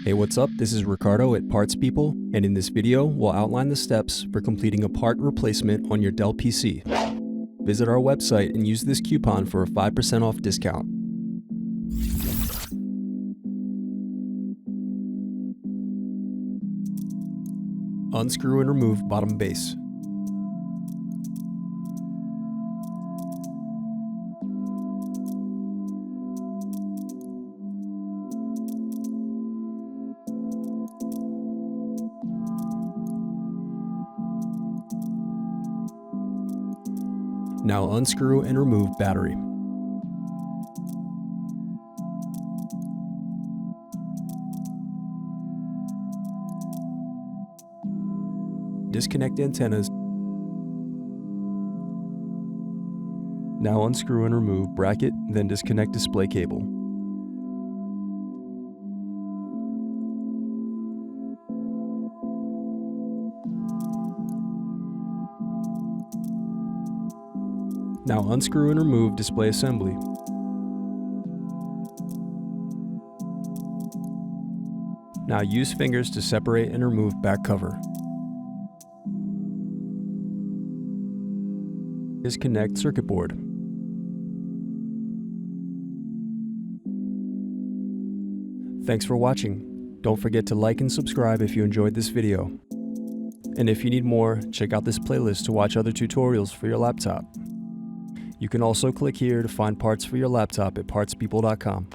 Hey, what's up? This is Ricardo at Parts People, and in this video, we'll outline the steps for completing a part replacement on your Dell PC. Visit our website and use this coupon for a 5% off discount. Unscrew and remove bottom base. Now unscrew and remove battery. Disconnect antennas. Now unscrew and remove bracket, then disconnect display cable. Now unscrew and remove display assembly. Now use fingers to separate and remove back cover. Disconnect circuit board. Thanks for watching. Don't forget to like and subscribe if you enjoyed this video. And if you need more, check out this playlist to watch other tutorials for your laptop. You can also click here to find parts for your laptop at partspeople.com.